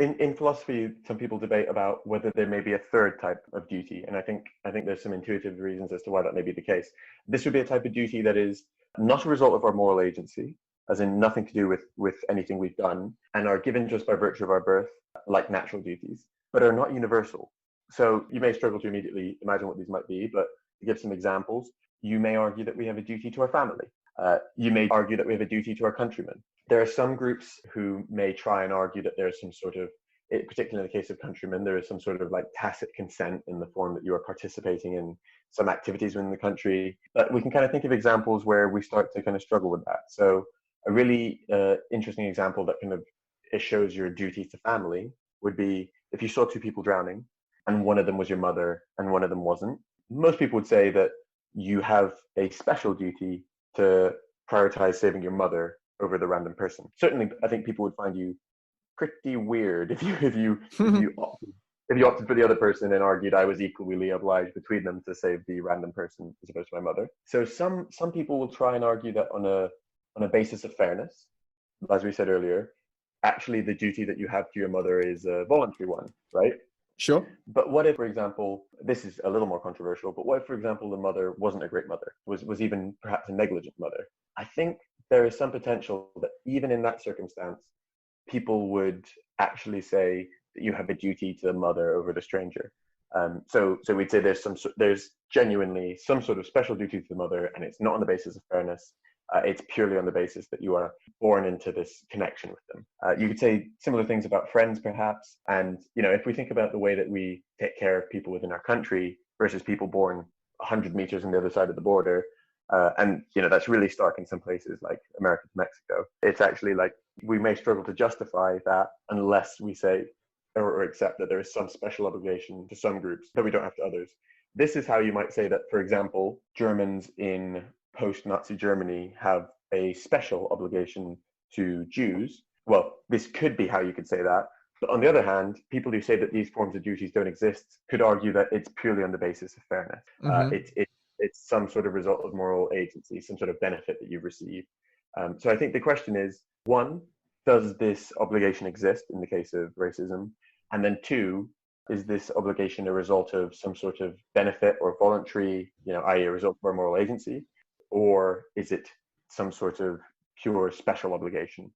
In philosophy, some people debate about whether there may be a third type of duty, and I think there's some intuitive reasons as to why that may be the case. This would be a type of duty that is not a result of our moral agency, as in nothing to do with anything we've done, and are given just by virtue of our birth, like natural duties, but are not universal. So you may struggle to immediately imagine what these might be, but to give some examples, you may argue that we have a duty to our family. You may argue that we have a duty to our countrymen. There are some groups who may try and argue that there's some sort of, particularly in the case of countrymen, there is some sort of like tacit consent in the form that you are participating in some activities within the country. But we can kind of think of examples where we start to kind of struggle with that. So a really interesting example that kind of it shows your duty to family would be if you saw two people drowning and one of them was your mother and one of them wasn't. Most people would say that you have a special duty to prioritize saving your mother over the random person. Certainly, I think people would find you pretty weird if you opted for the other person and argued I was equally obliged between them to save the random person as opposed to my mother. So some people will try and argue that on a basis of fairness, as we said earlier, actually the duty that you have to your mother is a voluntary one, right? Sure. But what if, for example, this is a little more controversial, but what if, for example, the mother wasn't a great mother, was even perhaps a negligent mother? I think there is some potential that even in that circumstance, people would actually say that you have a duty to the mother over the stranger. So we'd say there's genuinely some sort of special duty to the mother, and it's not on the basis of fairness. It's purely on the basis that you are born into this connection with them. You could say similar things about friends, perhaps. And, if we think about the way that we take care of people within our country versus people born 100 meters on the other side of the border, and, that's really stark in some places like America to Mexico. It's actually like we may struggle to justify that unless we say or accept that there is some special obligation to some groups that we don't have to others. This is how you might say that, for example, Germans in post-Nazi Germany have a special obligation to Jews. Well, this could be how you could say that. But on the other hand, people who say that these forms of duties don't exist could argue that it's purely on the basis of fairness. It's some sort of result of moral agency, some sort of benefit that you've received. So I think the question is, one, does this obligation exist in the case of racism? And then two, is this obligation a result of some sort of benefit or voluntary, i.e. a result of our moral agency? Or is it some sort of pure special obligation?